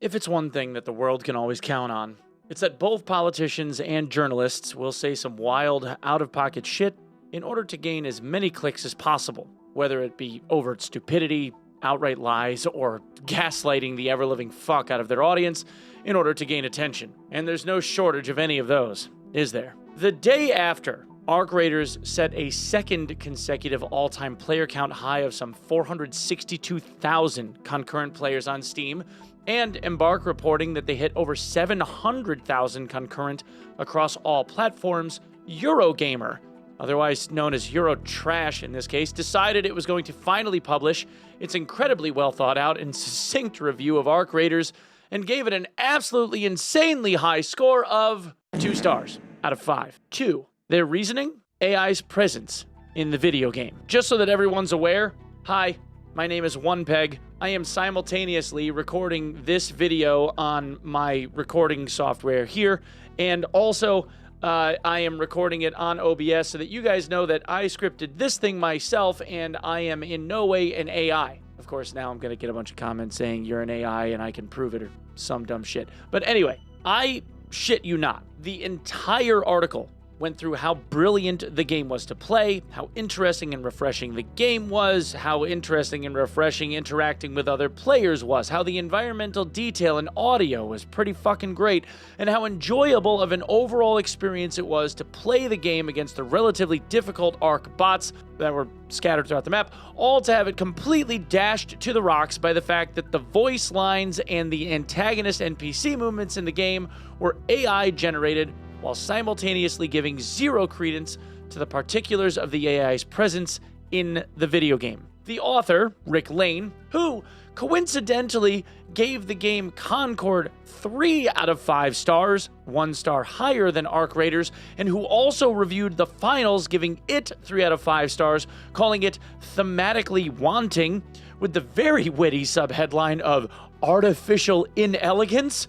If it's one thing that the world can always count on, it's that both politicians and journalists will say some wild, out-of-pocket shit in order to gain as many clicks as possible, whether it be overt stupidity, outright lies, or gaslighting the ever-living fuck out of their audience in order to gain attention. And there's no shortage of any of those, is there? The day after, Arc Raiders set a second consecutive all-time player count high of some 462,000 concurrent players on Steam, and Embark reporting that they hit over 700,000 concurrent across all platforms, Eurogamer, otherwise known as Eurotrash in this case, decided it was going to finally publish its incredibly well thought out and succinct review of Arc Raiders and gave it an absolutely insanely high score of 2 stars out of 5. 2. Their reasoning? AI's presence in the video game. Just so that everyone's aware, hi, my name is Onepeg. I am simultaneously recording this video on my recording software here, and also I am recording it on OBS so that you guys know that I scripted this thing myself and I am in no way an AI. Of course, now I'm going to get a bunch of comments saying you're an AI and I can prove it or some dumb shit. But anyway, I shit you not. The entire article went through how brilliant the game was to play, how interesting and refreshing the game was, how interesting and refreshing interacting with other players was, how the environmental detail and audio was pretty fucking great, and how enjoyable of an overall experience it was to play the game against the relatively difficult Arc bots that were scattered throughout the map, all to have it completely dashed to the rocks by the fact that the voice lines and the antagonist NPC movements in the game were AI generated, while simultaneously giving zero credence to the particulars of the AI's presence in the video game. The author, Rick Lane, who coincidentally gave the game Concord 3 out of 5 stars, 1 star higher than Arc Raiders, and who also reviewed the finals, giving it 3 out of 5 stars, calling it thematically wanting, with the very witty subheadline of artificial inelegance.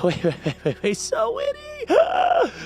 Wait, so witty.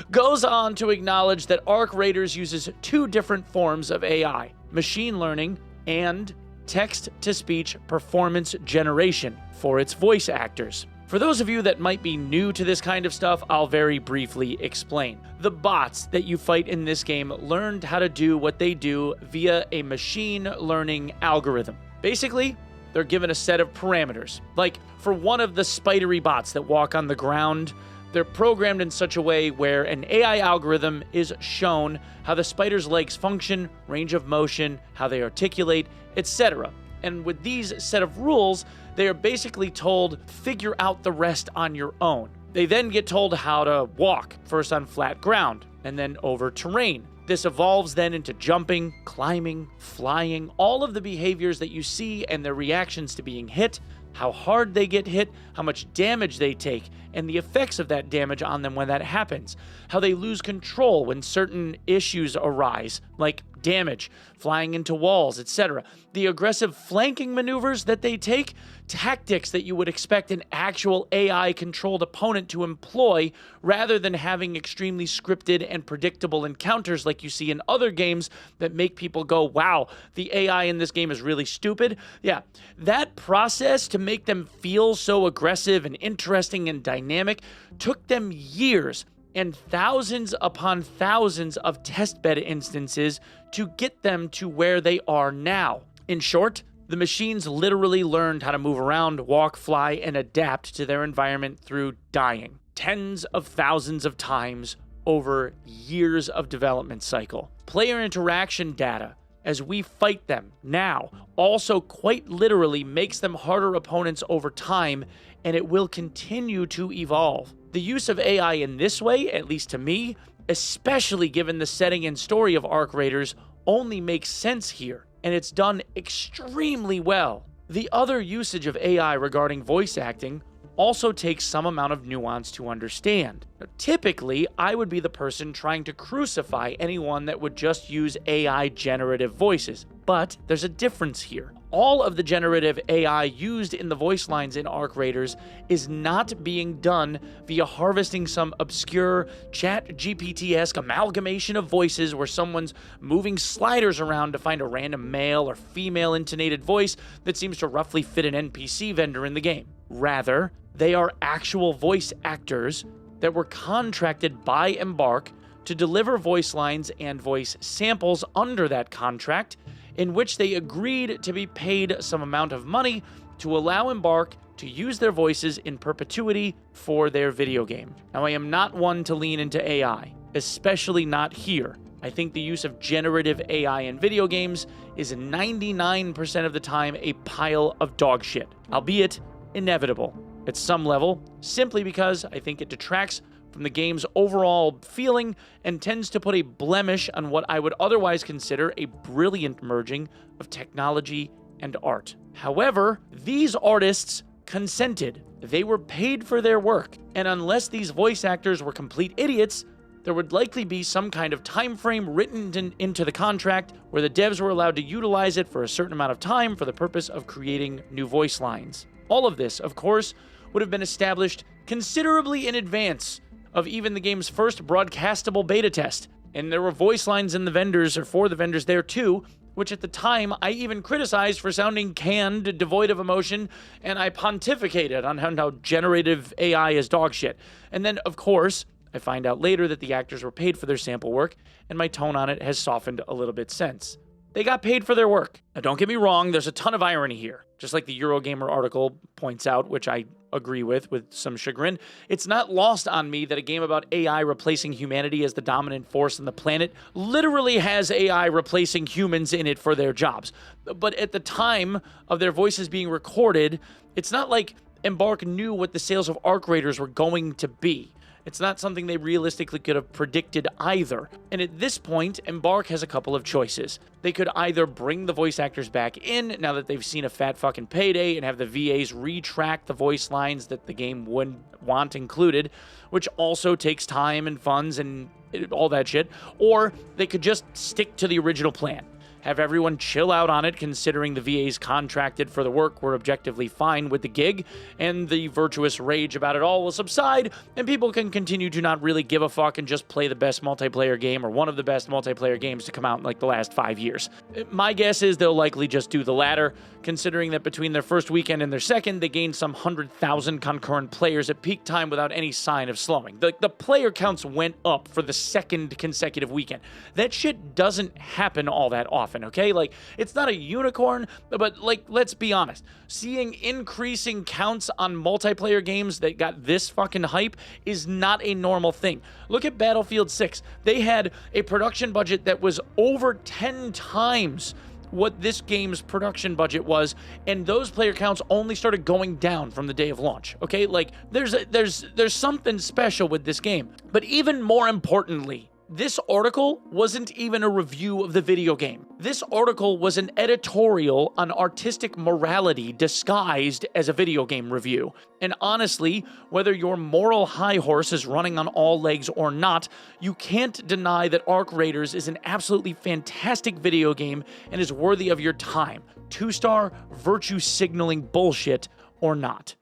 Goes on to acknowledge that Arc Raiders uses 2 different forms of AI, machine learning and text-to-speech performance generation for its voice actors. For those of you that might be new to this kind of stuff, I'll very briefly explain. The bots that you fight in this game learned how to do what they do via a machine learning algorithm. Basically, they're given a set of parameters. Like, for one of the spidery bots that walk on the ground, they're programmed in such a way where an AI algorithm is shown how the spider's legs function, range of motion, how they articulate, etc. And with these set of rules, they are basically told, figure out the rest on your own. They then get told how to walk, first on flat ground, and then over terrain. This evolves then into jumping, climbing, flying, all of the behaviors that you see and their reactions to being hit, how hard they get hit, how much damage they take, and the effects of that damage on them when that happens, how they lose control when certain issues arise, like damage, flying into walls, etc. The aggressive flanking maneuvers that they take, tactics that you would expect an actual AI-controlled opponent to employ rather than having extremely scripted and predictable encounters like you see in other games that make people go, wow, the AI in this game is really stupid. Yeah, that process to make them feel so aggressive and interesting and dynamic took them years and thousands upon thousands of testbed instances to get them to where they are now. In short, the machines literally learned how to move around, walk, fly, and adapt to their environment through dying tens of thousands of times over years of development cycle. Player interaction data, as we fight them now, also quite literally makes them harder opponents over time, and it will continue to evolve. The use of AI in this way, at least to me, especially given the setting and story of Arc Raiders, only makes sense here, and it's done extremely well. The other usage of AI regarding voice acting also takes some amount of nuance to understand. Now, typically, I would be the person trying to crucify anyone that would just use AI generative voices, but there's a difference here. all of the generative AI used in the voice lines in Arc Raiders is not being done via harvesting some obscure chat GPT-esque amalgamation of voices where someone's moving sliders around to find a random male or female intonated voice that seems to roughly fit an NPC vendor in the game. Rather, they are actual voice actors that were contracted by Embark to deliver voice lines and voice samples under that contract, in which they agreed to be paid some amount of money to allow Embark to use their voices in perpetuity for their video game. Now, I am not one to lean into AI, especially not here. I think the use of generative AI in video games is 99% of the time a pile of dog shit, albeit inevitable at some level, simply because I think it detracts from the game's overall feeling and tends to put a blemish on what I would otherwise consider a brilliant merging of technology and art. However, these artists consented. They were paid for their work, and unless these voice actors were complete idiots, there would likely be some kind of time frame written into the contract where the devs were allowed to utilize it for a certain amount of time for the purpose of creating new voice lines. All of this, of course, would have been established considerably in advance of even the game's first broadcastable beta test. And there were voice lines in the vendors, or for the vendors there too, which at the time I even criticized for sounding canned, devoid of emotion, and I pontificated on how generative AI is dog shit. And then, of course, I find out later that the actors were paid for their sample work, and my tone on it has softened a little bit since. They got paid for their work. Now, don't get me wrong, there's a ton of irony here. Just like the Eurogamer article points out, which I agree with some chagrin, it's not lost on me that a game about AI replacing humanity as the dominant force on the planet literally has AI replacing humans in it for their jobs. But at the time of their voices being recorded, it's not like Embark knew what the sales of Arc Raiders were going to be. It's not something they realistically could have predicted either. And at this point, Embark has a couple of choices. They could either bring the voice actors back in now that they've seen a fat fucking payday and have the VAs retract the voice lines that the game would want included, which also takes time and funds and all that shit. Or they could just stick to the original plan. Have everyone chill out on it, considering the VAs contracted for the work were objectively fine with the gig, and the virtuous rage about it all will subside, and people can continue to not really give a fuck and just play the best multiplayer game or one of the best multiplayer games to come out in like the last 5 years. My guess is they'll likely just do the latter, considering that between their first weekend and their second, they gained some 100,000 concurrent players at peak time without any sign of slowing. The player counts went up for the second consecutive weekend. That shit doesn't happen all that often, okay? Like, it's not a unicorn, but like, let's be honest. Seeing increasing counts on multiplayer games that got this fucking hype is not a normal thing. Look at Battlefield 6. They had a production budget that was over 10 times what this game's production budget was, and those player counts only started going down from the day of launch. Okay, like there's something special with this game. But even more importantly, this article wasn't even a review of the video game. This article was an editorial on artistic morality disguised as a video game review. And honestly, whether your moral high horse is running on all legs or not, you can't deny that Arc Raiders is an absolutely fantastic video game and is worthy of your time. 2-star virtue signaling bullshit or not.